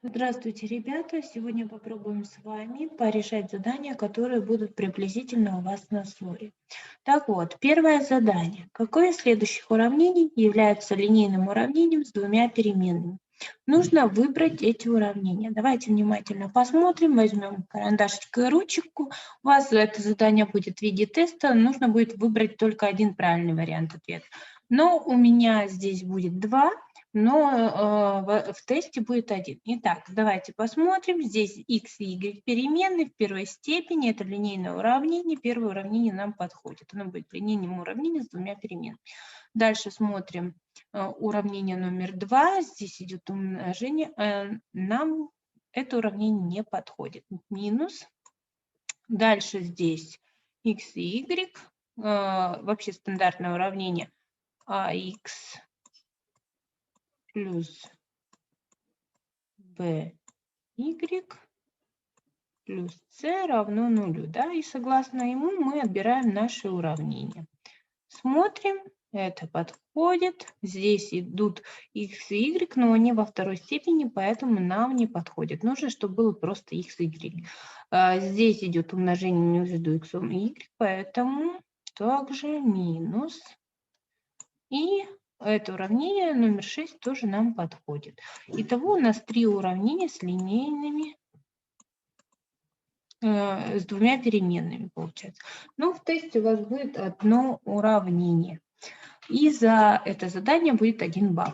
Здравствуйте, ребята! Сегодня попробуем с вами порешать задания, которые будут приблизительно у вас на слое. Так вот, первое задание. Какое из следующих уравнений является линейным уравнением с двумя переменными? Нужно выбрать эти уравнения. Давайте внимательно посмотрим, возьмем карандашик и ручку. У вас это задание будет в виде теста, нужно будет выбрать только один правильный вариант ответа. Но у меня здесь будет два, но в тесте будет один. Итак, давайте посмотрим. Здесь x и y переменные в первой степени. Это линейное уравнение. Первое уравнение нам подходит. Оно будет линейным уравнением с двумя переменными. Дальше смотрим уравнение номер 2. Здесь идет умножение. Нам это уравнение не подходит. Минус. Дальше здесь x и y. Вообще стандартное уравнение ax плюс by плюс c равно нулю. Да? И согласно ему мы отбираем наше уравнение. Смотрим, это подходит. Здесь идут x и y, но они во второй степени, поэтому нам не подходит. Нужно, чтобы было просто x и y. Здесь идет умножение между x и y, поэтому также минус. И это уравнение номер 6 тоже нам подходит. Итого у нас 3 уравнения с линейными, с двумя переменными получается. Но в тесте у вас будет одно уравнение. И за это задание будет 1 балл.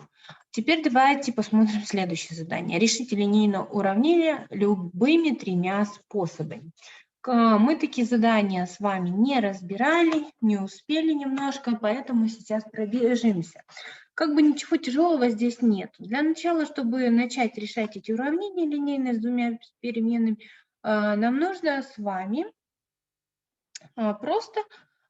Теперь давайте посмотрим следующее задание. Решите линейное уравнение любыми тремя способами. Мы такие задания с вами не разбирали, не успели немножко, поэтому сейчас пробежимся. Как бы ничего тяжелого здесь нет. Для начала, чтобы начать решать эти уравнения линейные с двумя переменными, нам нужно с вами просто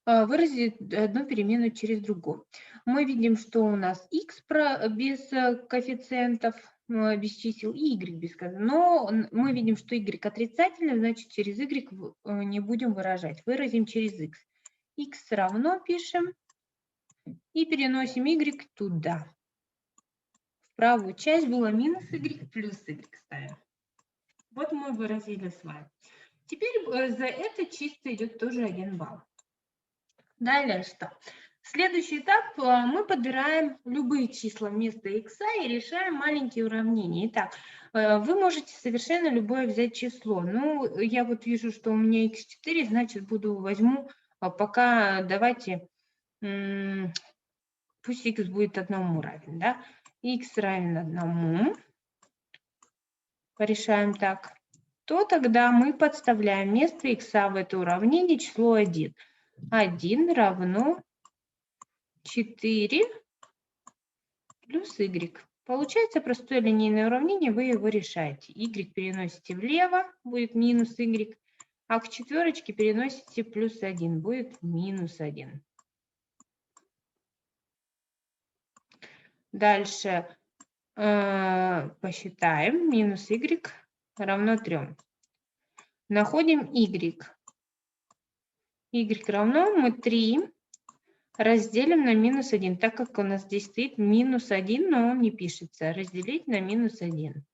выразить одну переменную через другую. Мы видим, что у нас x без коэффициентов, без чисел, и y без коэффициентов. Но мы видим, что y отрицательный, значит, через y не будем выражать. Выразим через x. X равно пишем и переносим y туда. В правую часть было минус y плюс y ставим. Вот мы выразили с вами. Теперь за это чисто идет тоже 1 балл. Далее что? Следующий этап. Мы подбираем любые числа вместо x и решаем маленькие уравнения. Итак, вы можете совершенно любое взять число. Ну, я вот вижу, что у меня x4, значит, возьму пока, давайте, пусть x будет 1 равен, да? X равен 1. Порешаем так. То тогда мы подставляем вместо x в это уравнение число 1. 1 равно 4 плюс y. Получается простое линейное уравнение, вы его решаете. Y переносите влево, будет минус y, а к четверочке переносите плюс 1, будет минус 1. Дальше посчитаем. Минус y равно 3. Находим y. Y равно мы 3 разделим на минус 1, так как у нас здесь стоит минус 1, но он не пишется. Разделить на минус 1.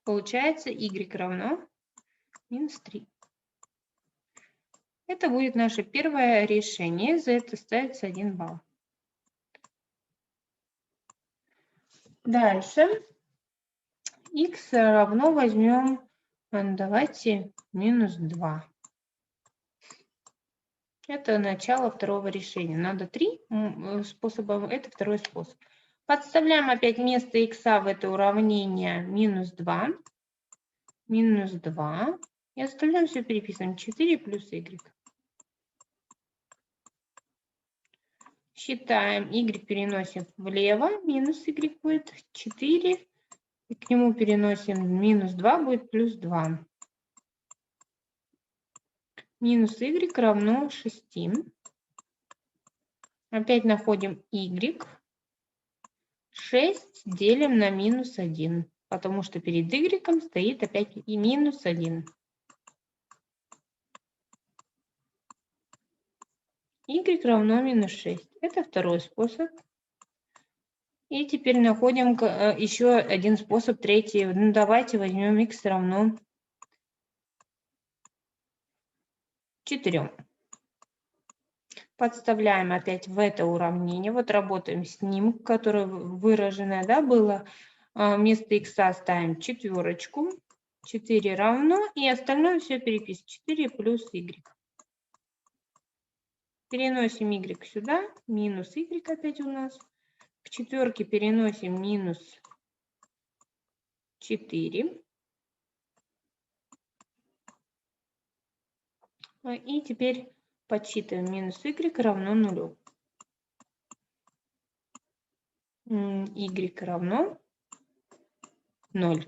Получается y равно минус 3. Это будет наше первое решение. За это ставится 1 балл. Дальше. X равно возьмем, давайте, минус 2. Это начало второго решения. Надо 3 способа, это второй способ. Подставляем опять вместо x в это уравнение минус 2. Минус 2. И оставляем все переписываем. 4 плюс y. Считаем. Y переносим влево. Минус y будет 4. И к нему переносим минус 2, будет плюс 2. Минус y равно 6. Опять находим y. 6 делим на минус 1, потому что перед y стоит опять и минус 1. Y равно минус 6. Это второй способ. И теперь находим еще один способ, третий. Ну, давайте возьмем х равно 4. Подставляем опять в это уравнение. Вот работаем с ним, которое выраженное, да, было. Вместо х ставим четверочку. 4 равно. И остальное все переписываем. 4 плюс y. Переносим y сюда. Минус y опять у нас. К четверке переносим минус 4. И теперь подсчитываем минус y равно 0. Y равно 0.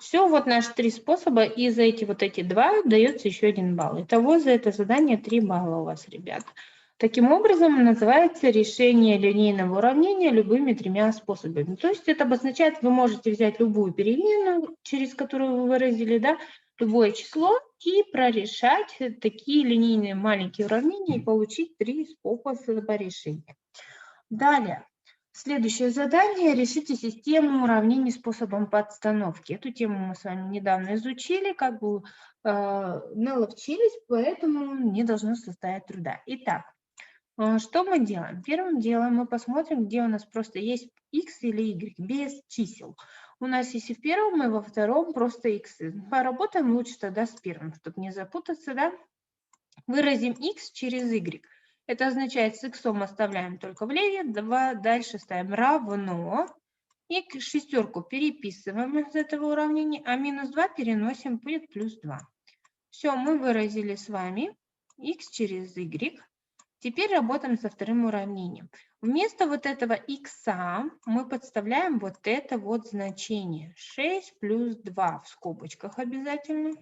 Все, вот наши 3 способа. И за эти 2 дается еще 1 балл. Итого за это задание 3 балла у вас, ребят. Таким образом, называется решение линейного уравнения любыми 3 способами. То есть это обозначает, вы можете взять любую переменную, через которую вы выразили, да, любое число, и прорешать такие линейные маленькие уравнения и получить 3 способа решения. Далее. Следующее задание. Решите систему уравнений способом подстановки. Эту тему мы с вами недавно изучили, как бы наловчились, поэтому не должно составить труда. Итак, что мы делаем? Первым делом мы посмотрим, где у нас просто есть x или y, без чисел. У нас есть и в первом, и во втором просто x. Поработаем лучше тогда с первым, чтобы не запутаться, да? Выразим x через y. Это означает, с x оставляем только в леве, 2 дальше ставим равно. И шестерку переписываем из этого уравнения, а минус 2 переносим, будет плюс 2. Все, мы выразили с вами x через y. Теперь работаем со вторым уравнением. Вместо вот этого x мы подставляем вот это вот значение. 6 плюс 2 в скобочках обязательно.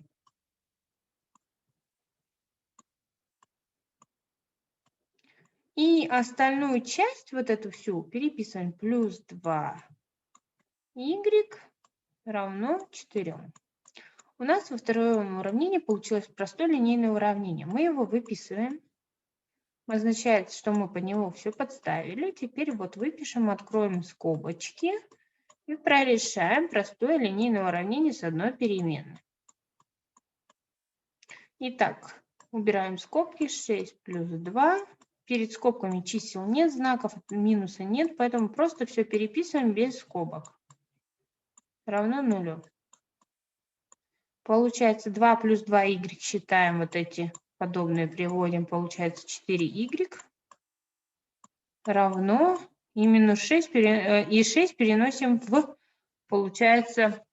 И остальную часть, вот эту всю, переписываем. Плюс 2y равно 4. У нас во втором уравнении получилось простое линейное уравнение. Мы его выписываем. Означает, что мы под него все подставили. Теперь вот выпишем, откроем скобочки и прорешаем простое линейное уравнение с одной переменной. Итак, убираем скобки. 6 плюс 2. Перед скобками чисел нет, знаков минуса нет, поэтому просто все переписываем без скобок. Равно 0. Получается 2 плюс 2y считаем вот эти подобные, приводим, получается 4y равно и минус 6 и 6 переносим в, получается,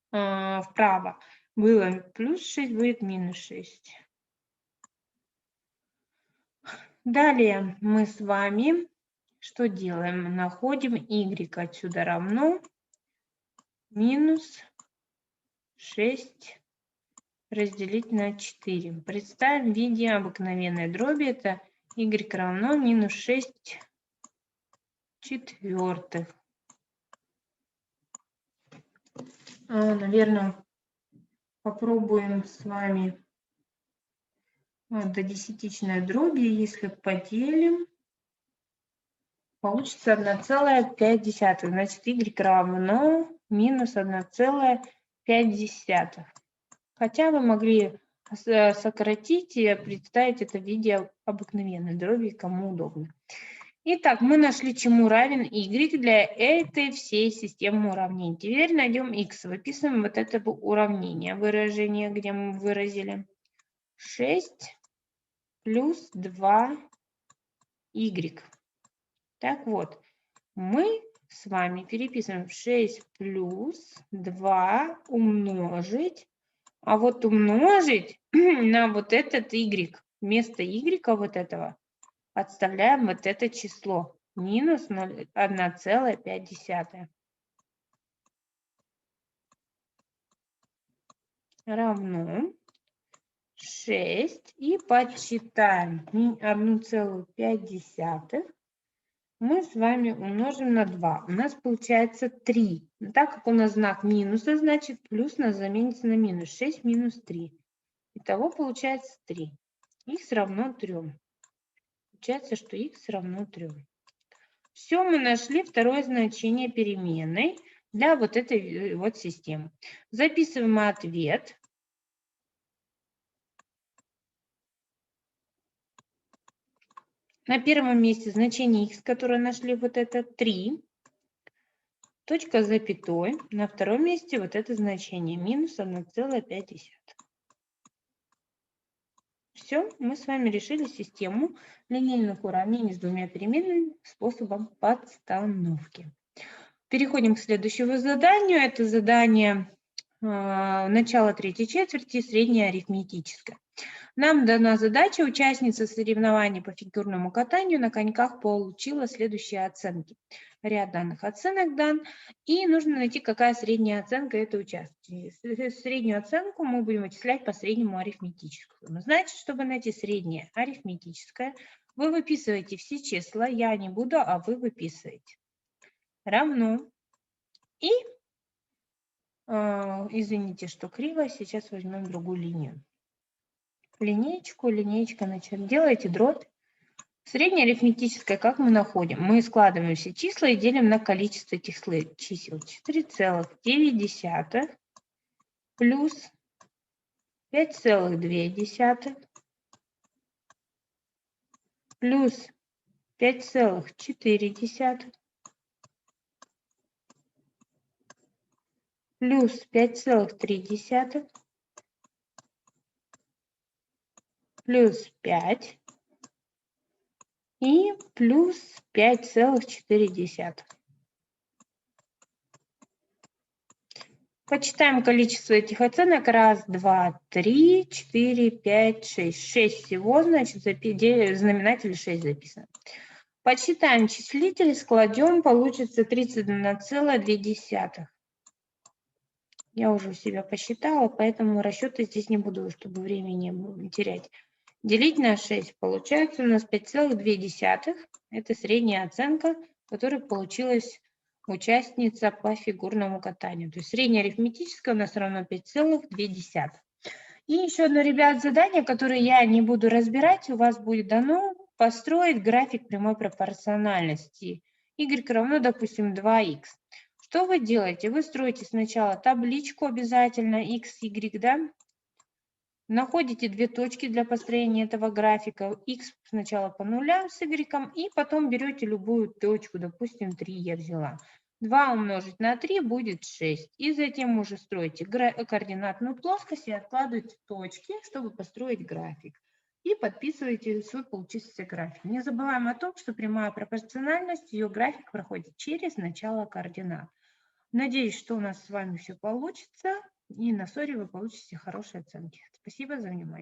вправо. Было плюс 6, будет минус 6. Далее мы с вами что делаем? Находим y отсюда равно минус 6 разделить на 4. Представим в виде обыкновенной дроби. Это y равно минус 6 четвертых. Наверное, попробуем с вами до десятичной дроби. Если поделим, получится 1,5. Значит, y равно минус 1,5. Хотя вы могли сократить и представить это в виде обыкновенной дроби, кому удобно. Итак, мы нашли, чему равен y для этой всей системы уравнений. Теперь найдем x. Выписываем вот это уравнение, выражение, где мы выразили 6 плюс 2y. Так вот, мы с вами переписываем 6 плюс 2 умножить. А вот умножить на вот этот y, вместо y вот этого, подставляем вот это число, минус 1,5. Равно 6. И подсчитаем 1,5. Мы с вами умножим на 2. У нас получается 3. Но так как у нас знак минуса, значит плюс у нас заменится на минус. 6 минус 3. Итого получается 3. Х равно 3. Получается, что х равно 3. Все, мы нашли второе значение переменной для вот этой вот системы. Записываем ответ. На первом месте значение x, которое нашли, вот это 3. Точка с запятой. На втором месте вот это значение минус 1,5. Все, мы с вами решили систему линейных уравнений с двумя переменными способом подстановки. Переходим к следующему заданию. Это задание начала третьей четверти, среднее арифметическое. Нам дана задача: участница соревнований по фигурному катанию на коньках получила следующие оценки. Ряд данных оценок дан, и нужно найти, какая средняя оценка этой участницы. Среднюю оценку мы будем вычислять по среднему арифметическому. Значит, чтобы найти среднее арифметическое, вы выписываете все числа, я не буду, а вы выписываете. Равно. И, извините, что криво, сейчас возьмем другую линию. Линеечка, значит, делаете дробь. Среднее арифметическое как мы находим? Мы складываем все числа и делим на количество этих чисел. 4,9 плюс 5,2 плюс 5,4 плюс 5,3 плюс 5 и плюс 5,4. Почитаем количество этих оценок. 1, 2, 3, 4, 5, 6. 6 всего, значит, знаменатель 6 записано. Подсчитаем числитель, складем, получится 31,2. Я уже у себя посчитала, поэтому расчеты здесь не буду, чтобы времени не терять. Делить на 6. Получается у нас 5,2. Это средняя оценка, которая получилась участница по фигурному катанию. То есть среднее арифметическое у нас равно 5,2. И еще одно, ребят, задание, которое я не буду разбирать, у вас будет дано построить график прямой пропорциональности. Y равно, допустим, 2х. Что вы делаете? Вы строите сначала табличку обязательно, x, y, да? Находите две точки для построения этого графика. X сначала по нулям с y, и потом берете любую точку, допустим, 3 я взяла. 2 умножить на 3 будет 6. И затем уже строите координатную плоскость и откладываете точки, чтобы построить график. И подписываете свой получившийся график. Не забываем о том, что прямая пропорциональность, ее график проходит через начало координат. Надеюсь, что у нас с вами все получится. И на СОРе вы получите хорошие оценки. Спасибо за внимание.